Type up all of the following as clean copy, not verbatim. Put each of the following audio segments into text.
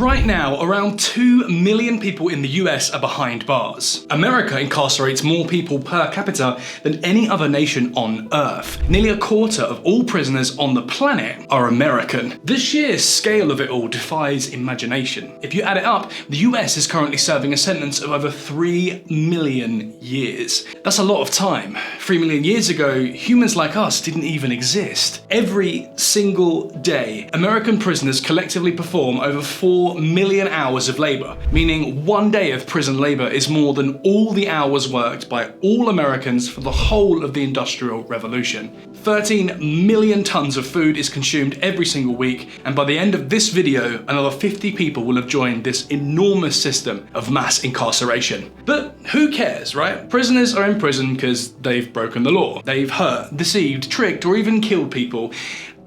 Right now, around 2 million people in the US are behind bars. America incarcerates more people per capita than any other nation on Earth. Nearly a quarter of all prisoners on the planet are American. The sheer scale of it all defies imagination. If you add it up, the US is currently serving a sentence of over 3 million years. That's a lot of time. 3 million years ago, humans like us didn't even exist. Every single day, American prisoners collectively perform over 4 million hours of labor, meaning one day of prison labor is more than all the hours worked by all Americans for the whole of the Industrial Revolution. 13 million tons of food is consumed every single week, and by the end of this video, another 50 people will have joined this enormous system of mass incarceration. But who cares, right? Prisoners are in prison because they've broken the law. They've hurt, deceived, tricked, or even killed people.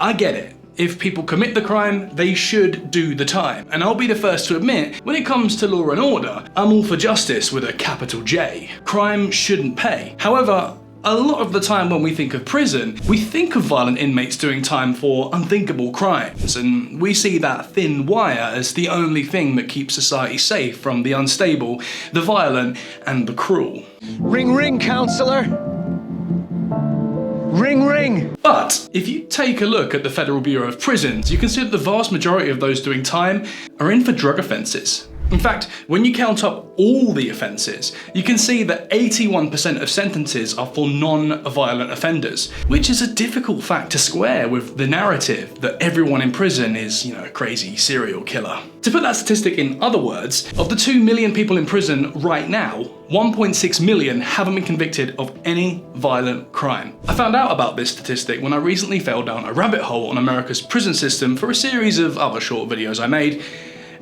I get it. If people commit the crime, they should do the time. And I'll be the first to admit, when it comes to law and order, I'm all for justice with a capital J. Crime shouldn't pay. However, a lot of the time when we think of prison, we think of violent inmates doing time for unthinkable crimes, and we see that thin wire as the only thing that keeps society safe from the unstable, the violent, and the cruel. Ring ring, counselor! Ring ring! But if you take a look at the Federal Bureau of Prisons, you can see that the vast majority of those doing time are in for drug offences. In fact, when you count up all the offences, you can see that 81% of sentences are for non-violent offenders, which is a difficult fact to square with the narrative that everyone in prison is, a crazy serial killer. To put that statistic in other words, of the 2 million people in prison right now, 1.6 million haven't been convicted of any violent crime. I found out about this statistic when I recently fell down a rabbit hole on America's prison system for a series of other short videos I made.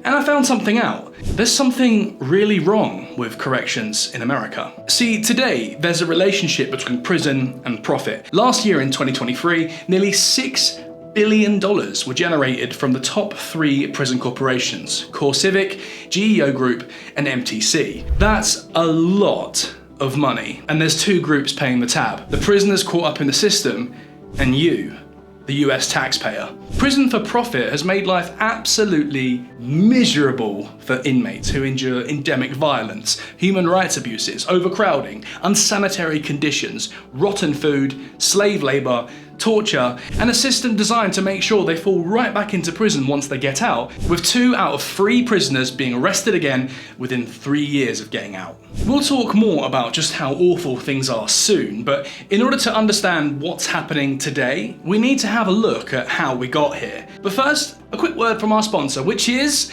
And I found something out. There's something really wrong with corrections in America. See, today, there's a relationship between prison and profit. Last year in 2023, nearly $6 billion were generated from the top 3 prison corporations, CoreCivic, GEO Group, and MTC. That's a lot of money. And there's 2 groups paying the tab. The prisoners caught up in the system, and you, the US taxpayer. Prison for profit has made life absolutely miserable for inmates who endure endemic violence, human rights abuses, overcrowding, unsanitary conditions, rotten food, slave labor, torture, and a system designed to make sure they fall right back into prison once they get out, with 2 out of 3 prisoners being arrested again within 3 years of getting out. We'll talk more about just how awful things are soon, but in order to understand what's happening today, we need to have a look at how we got here. But first, a quick word from our sponsor, which is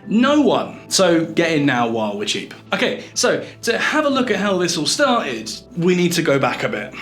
no one. So get in now while we're cheap. Okay, so to have a look at how this all started, we need to go back a bit.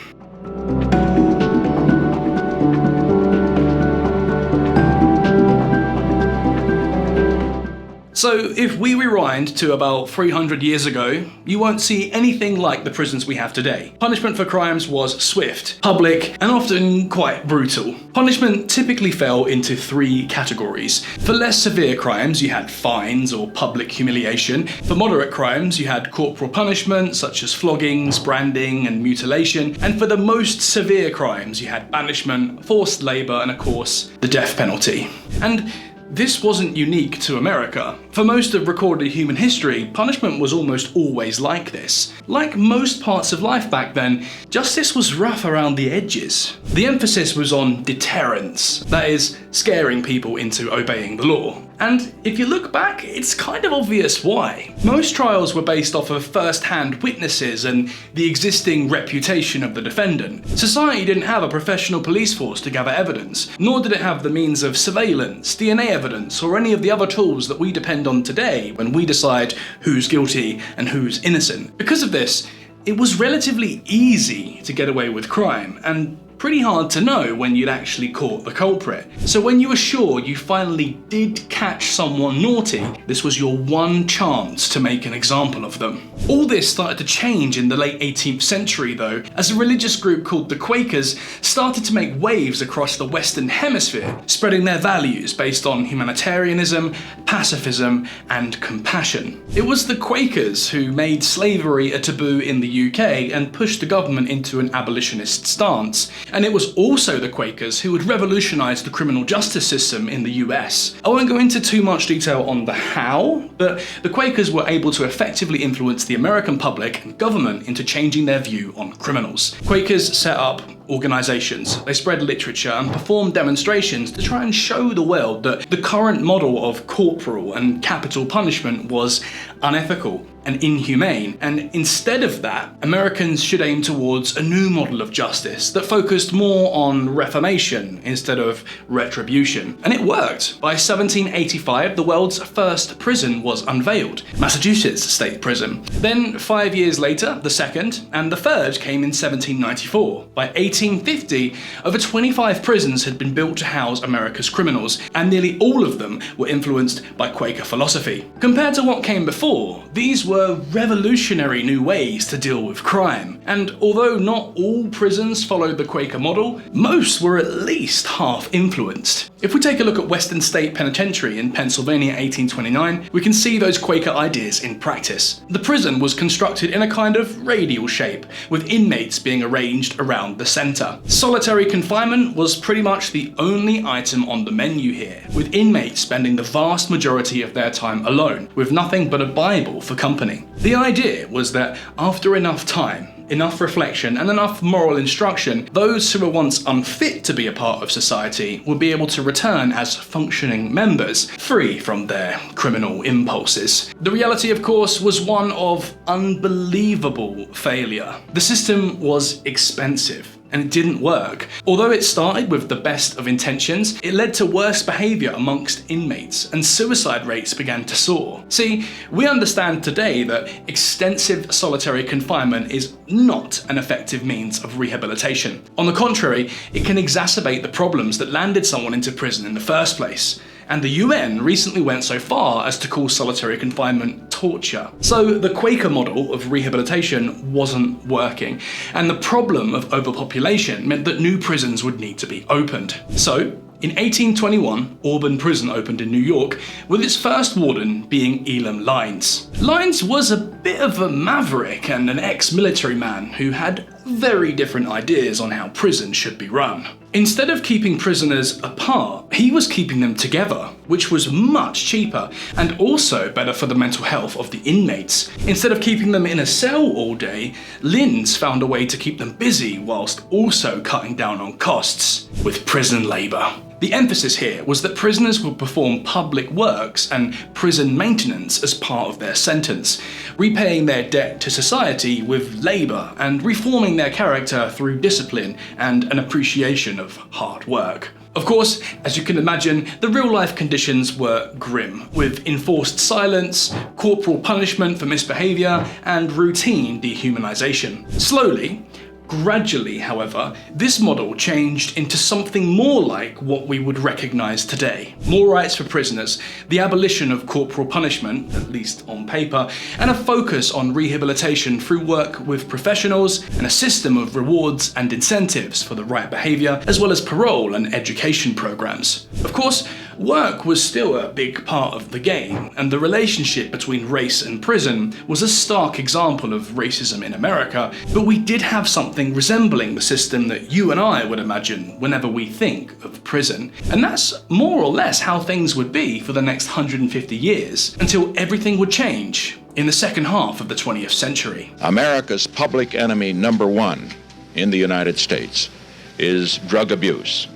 So if we rewind to about 300 years ago, you won't see anything like the prisons we have today. Punishment for crimes was swift, public, and often quite brutal. Punishment typically fell into 3 categories. For less severe crimes, you had fines or public humiliation. For moderate crimes, you had corporal punishment, such as floggings, branding, and mutilation. And for the most severe crimes, you had banishment, forced labor, and of course, the death penalty. And this wasn't unique to America. For most of recorded human history, punishment was almost always like this. Like most parts of life back then, justice was rough around the edges. The emphasis was on deterrence, that is, scaring people into obeying the law. And if you look back, it's kind of obvious why. Most trials were based off of first-hand witnesses and the existing reputation of the defendant. Society didn't have a professional police force to gather evidence, nor did it have the means of surveillance, DNA evidence, or any of the other tools that we depend on today when we decide who's guilty and who's innocent. Because of this, it was relatively easy to get away with crime, and pretty hard to know when you'd actually caught the culprit. So when you were sure you finally did catch someone naughty, this was your one chance to make an example of them. All this started to change in the late 18th century though, as a religious group called the Quakers started to make waves across the Western Hemisphere, spreading their values based on humanitarianism, pacifism, and compassion. It was the Quakers who made slavery a taboo in the UK and pushed the government into an abolitionist stance. And it was also the Quakers who would revolutionize the criminal justice system in the US. I won't go into too much detail on the how, but the Quakers were able to effectively influence the American public and government into changing their view on criminals. Quakers set up organizations, they spread literature and performed demonstrations to try and show the world that the current model of corporal and capital punishment was unethical and inhumane, and instead of that, Americans should aim towards a new model of justice that focused more on reformation instead of retribution. And it worked. By 1785, the world's first prison was unveiled, Massachusetts State Prison. Then 5 years later, the second, and the third came in 1794. By 1850, over 25 prisons had been built to house America's criminals, and nearly all of them were influenced by Quaker philosophy. Compared to what came before, these were revolutionary new ways to deal with crime. And although not all prisons followed the Quaker model, most were at least half influenced. If we take a look at Western State Penitentiary in Pennsylvania 1829, we can see those Quaker ideas in practice. The prison was constructed in a kind of radial shape, with inmates being arranged around the center. Solitary confinement was pretty much the only item on the menu here, with inmates spending the vast majority of their time alone, with nothing but a Bible for company. The idea was that after enough time, enough reflection and enough moral instruction, those who were once unfit to be a part of society would be able to return as functioning members, free from their criminal impulses. The reality, of course, was one of unbelievable failure. The system was expensive, and it didn't work. Although it started with the best of intentions, it led to worse behaviour amongst inmates, and suicide rates began to soar. See, we understand today that extensive solitary confinement is not an effective means of rehabilitation. On the contrary, it can exacerbate the problems that landed someone into prison in the first place. And the UN recently went so far as to call solitary confinement torture. So the Quaker model of rehabilitation wasn't working, and the problem of overpopulation meant that new prisons would need to be opened. So, in 1821, Auburn Prison opened in New York, with its first warden being Elam Lines. Lines was a bit of a maverick and an ex-military man who had very different ideas on how prisons should be run. Instead of keeping prisoners apart, he was keeping them together, which was much cheaper and also better for the mental health of the inmates. Instead of keeping them in a cell all day, Lines found a way to keep them busy whilst also cutting down on costs with prison labour. The emphasis here was that prisoners would perform public works and prison maintenance as part of their sentence, repaying their debt to society with labour and reforming their character through discipline and an appreciation of hard work. Of course, as you can imagine, the real-life conditions were grim, with enforced silence, corporal punishment for misbehaviour, and routine dehumanisation. Slowly, gradually, however, this model changed into something more like what we would recognise today. More rights for prisoners, the abolition of corporal punishment, at least on paper, and a focus on rehabilitation through work with professionals and a system of rewards and incentives for the right behaviour, as well as parole and education programmes. Of course, work was still a big part of the game, and the relationship between race and prison was a stark example of racism in America, but we did have something resembling the system that you and I would imagine whenever we think of prison. And that's more or less how things would be for the next 150 years, until everything would change in the second half of the 20th century. America's public enemy number one in the United States is drug abuse.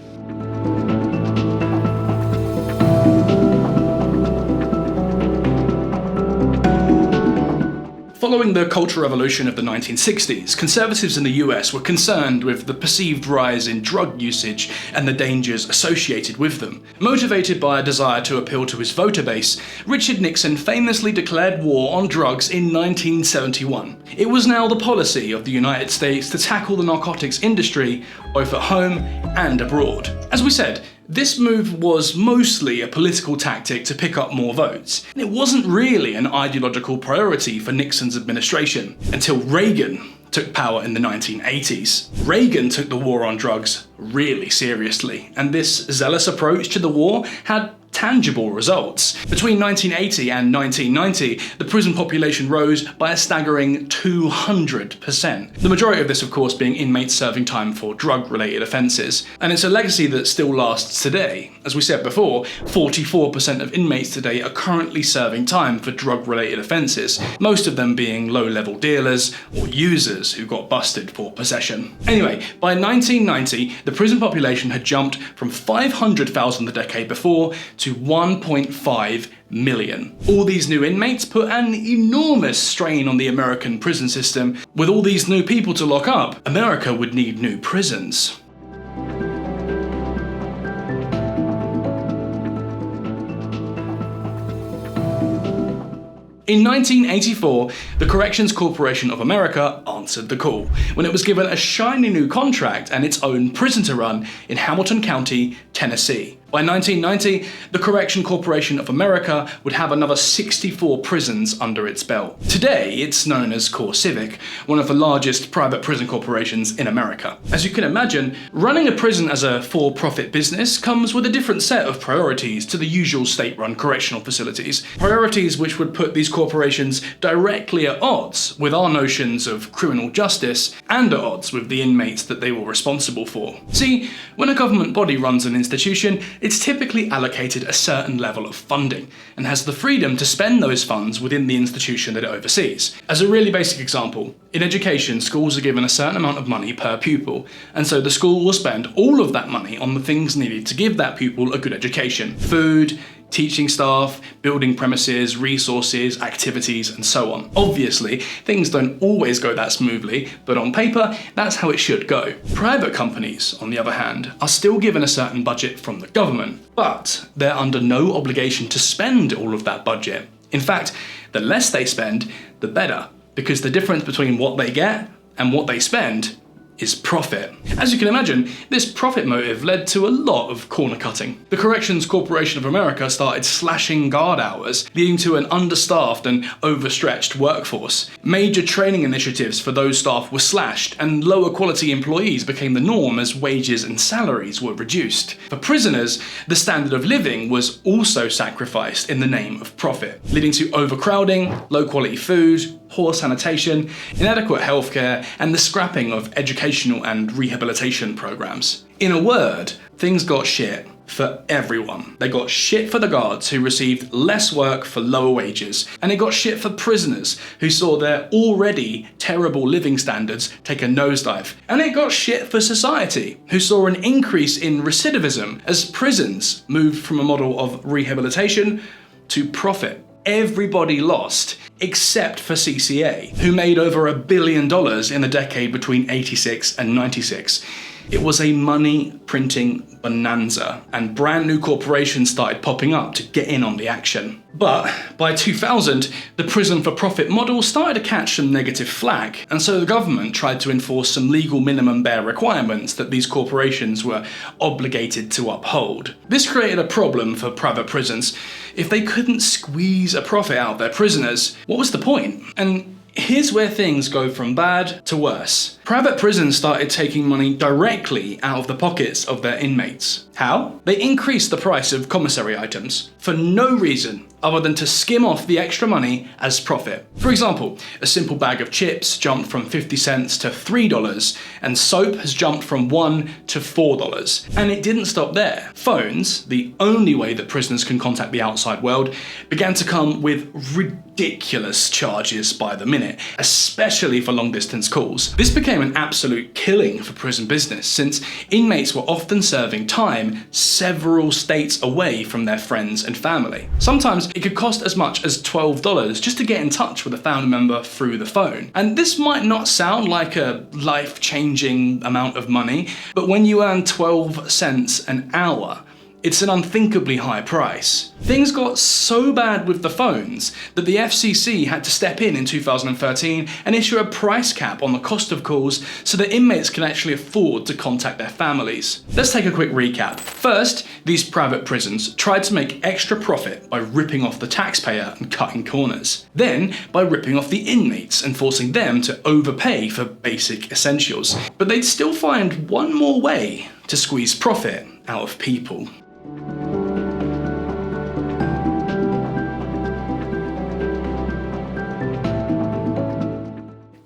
Following the Cultural Revolution of the 1960s, conservatives in the US were concerned with the perceived rise in drug usage and the dangers associated with them. Motivated by a desire to appeal to his voter base, Richard Nixon famously declared war on drugs in 1971. It was now the policy of the United States to tackle the narcotics industry, both at home and abroad. As we said, this move was mostly a political tactic to pick up more votes, and it wasn't really an ideological priority for Nixon's administration until Reagan took power in the 1980s. Reagan took the war on drugs really seriously, and this zealous approach to the war had tangible results. Between 1980 and 1990, the prison population rose by a staggering 200%. The majority of this, of course, being inmates serving time for drug-related offences. And it's a legacy that still lasts today. As we said before, 44% of inmates today are currently serving time for drug-related offences, most of them being low-level dealers or users who got busted for possession. Anyway, by 1990, the prison population had jumped from 500,000 the decade before to 1.5 million. All these new inmates put an enormous strain on the American prison system. With all these new people to lock up, America would need new prisons. In 1984, the Corrections Corporation of America answered the call when it was given a shiny new contract and its own prison to run in Hamilton County, Tennessee. By 1990, the Correction Corporation of America would have another 64 prisons under its belt. Today, it's known as CoreCivic, one of the largest private prison corporations in America. As you can imagine, running a prison as a for-profit business comes with a different set of priorities to the usual state-run correctional facilities. Priorities which would put these corporations directly at odds with our notions of criminal justice and at odds with the inmates that they were responsible for. See, when a government body runs an institution, it's typically allocated a certain level of funding and has the freedom to spend those funds within the institution that it oversees. As a really basic example, in education, schools are given a certain amount of money per pupil, and so the school will spend all of that money on the things needed to give that pupil a good education: food, teaching staff, building premises, resources, activities, and so on. Obviously, things don't always go that smoothly, but on paper, that's how it should go. Private companies, on the other hand, are still given a certain budget from the government, but they're under no obligation to spend all of that budget. In fact, the less they spend, the better, because the difference between what they get and what they spend is profit. As you can imagine, this profit motive led to a lot of corner cutting. The Corrections Corporation of America started slashing guard hours, leading to an understaffed and overstretched workforce. Major training initiatives for those staff were slashed, and lower quality employees became the norm as wages and salaries were reduced. For prisoners, the standard of living was also sacrificed in the name of profit, leading to overcrowding, low quality food, poor sanitation, inadequate healthcare, and the scrapping of educational and rehabilitation programs. In a word, things got shit for everyone. They got shit for the guards, who received less work for lower wages, and it got shit for prisoners, who saw their already terrible living standards take a nosedive. And it got shit for society, who saw an increase in recidivism as prisons moved from a model of rehabilitation to profit. Everybody lost, except for CCA, who made over $1 billion in the decade between 86 and 96. It was a money printing bonanza, and brand new corporations started popping up to get in on the action. But by 2000, the prison for profit model started to catch some negative flack, and so the government tried to enforce some legal minimum bare requirements that these corporations were obligated to uphold. This created a problem for private prisons. If they couldn't squeeze a profit out of their prisoners, what was the point? And here's where things go from bad to worse. Private prisons started taking money directly out of the pockets of their inmates. How? They increased the price of commissary items for no reason other than to skim off the extra money as profit. For example, a simple bag of chips jumped from 50 cents to $3, and soap has jumped from $1 to $4. And it didn't stop there. Phones, the only way that prisoners can contact the outside world, began to come with ridiculous charges by the minute, especially for long-distance calls. This became an absolute killing for prison business, since inmates were often serving time several states away from their friends and family. Sometimes it could cost as much as $12 just to get in touch with a family member through the phone. And this might not sound like a life-changing amount of money, but when you earn 12 cents an hour, it's an unthinkably high price. Things got so bad with the phones that the FCC had to step in 2013 and issue a price cap on the cost of calls so that inmates can actually afford to contact their families. Let's take a quick recap. First, these private prisons tried to make extra profit by ripping off the taxpayer and cutting corners. Then, by ripping off the inmates and forcing them to overpay for basic essentials. But they'd still find one more way to squeeze profit out of people.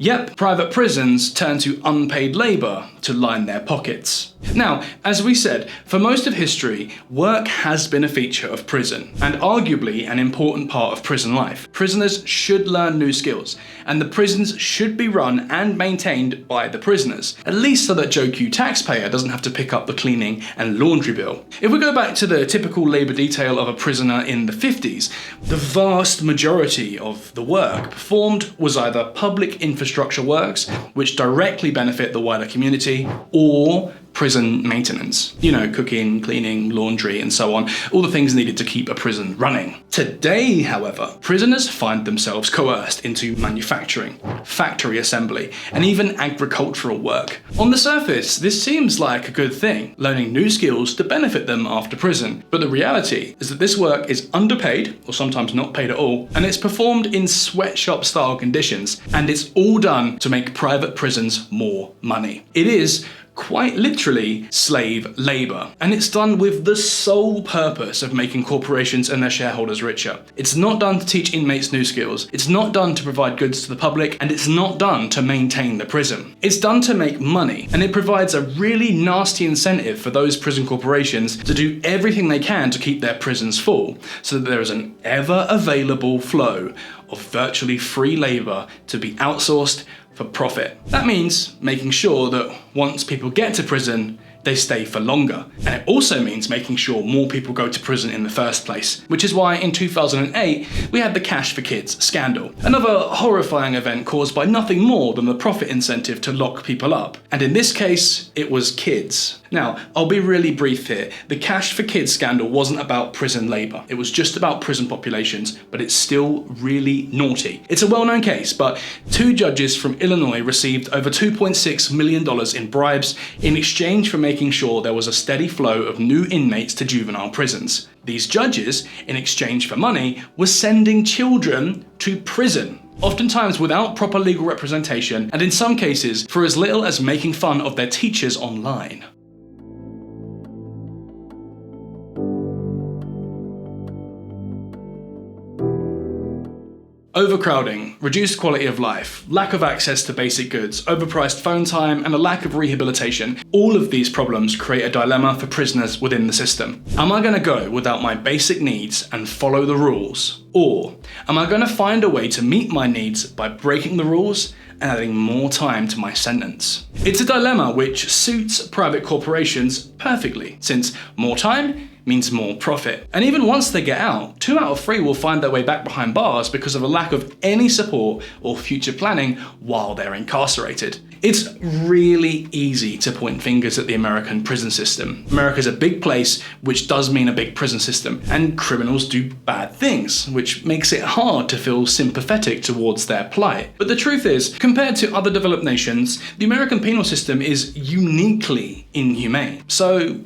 Yep, private prisons turn to unpaid labour to line their pockets. Now, as we said, for most of history, work has been a feature of prison, and arguably an important part of prison life. Prisoners should learn new skills, and the prisons should be run and maintained by the prisoners, at least so that Joe Q taxpayer doesn't have to pick up the cleaning and laundry bill. If we go back to the typical labour detail of a prisoner in the 50s, the vast majority of the work performed was either public infrastructure works, which directly benefit the wider community, or prison maintenance. You know, cooking, cleaning, laundry, and so on, all the things needed to keep a prison running. Today, however, prisoners find themselves coerced into manufacturing, factory assembly, and even agricultural work. On the surface, this seems like a good thing, learning new skills to benefit them after prison. But the reality is that this work is underpaid, or sometimes not paid at all, and it's performed in sweatshop-style conditions, and it's all done to make private prisons more money. It is quite literally slave labour, and it's done with the sole purpose of making corporations and their shareholders richer. It's not done to teach inmates new skills, it's not done to provide goods to the public, and it's not done to maintain the prison. It's done to make money, and it provides a really nasty incentive for those prison corporations to do everything they can to keep their prisons full, so that there is an ever-available flow of virtually free labour to be outsourced for profit. That means making sure that once people get to prison, they stay for longer. And it also means making sure more people go to prison in the first place, which is why in 2008, we had the Cash for Kids scandal, another horrifying event caused by nothing more than the profit incentive to lock people up. And in this case, it was kids. Now, I'll be really brief here. The Cash for Kids scandal wasn't about prison labour. It was just about prison populations, but it's still really naughty. It's a well-known case, but 2 judges from Illinois received over $2.6 million in bribes in exchange for making sure there was a steady flow of new inmates to juvenile prisons. These judges, in exchange for money, were sending children to prison, oftentimes without proper legal representation, and in some cases for as little as making fun of their teachers online. Overcrowding, reduced quality of life, lack of access to basic goods, overpriced phone time, and a lack of rehabilitation. All of these problems create a dilemma for prisoners within the system. Am I going to go without my basic needs and follow the rules? Or am I going to find a way to meet my needs by breaking the rules and adding more time to my sentence? It's a dilemma which suits private corporations perfectly, since more time means more profit. And even once they get out, 2 out of 3 will find their way back behind bars because of a lack of any support or future planning while they're incarcerated. It's really easy to point fingers at the American prison system. America's a big place, which does mean a big prison system, and criminals do bad things, which makes it hard to feel sympathetic towards their plight. But the truth is, compared to other developed nations, the American penal system is uniquely inhumane. So,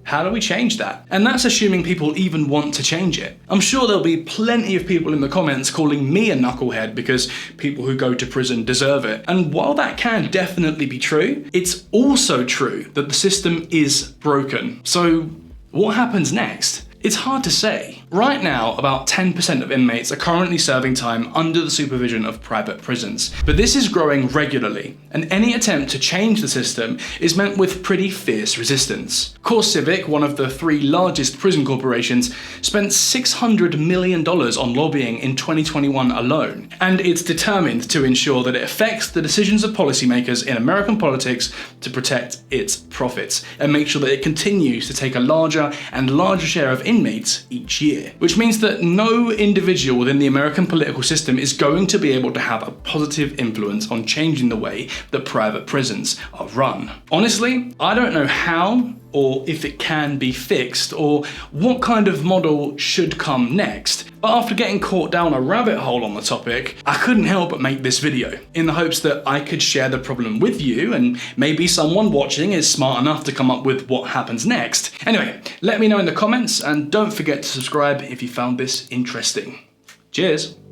how do we change that? And that's assuming people even want to change it. I'm sure there'll be plenty of people in the comments calling me a knucklehead because people who go to prison deserve it. And while that can definitely be true, it's also true that the system is broken. So what happens next? It's hard to say. Right now, about 10% of inmates are currently serving time under the supervision of private prisons. But this is growing regularly, and any attempt to change the system is met with pretty fierce resistance. CoreCivic, one of the 3 largest prison corporations, spent $600 million on lobbying in 2021 alone, and it's determined to ensure that it affects the decisions of policymakers in American politics to protect its profits, and make sure that it continues to take a larger and larger share of inmates each year, which means that no individual within the American political system is going to be able to have a positive influence on changing the way that private prisons are run. Honestly, I don't know how or if it can be fixed or what kind of model should come next. But after getting caught down a rabbit hole on the topic, I couldn't help but make this video in the hopes that I could share the problem with you and maybe someone watching is smart enough to come up with what happens next. Anyway, let me know in the comments and don't forget to subscribe if you found this interesting. Cheers!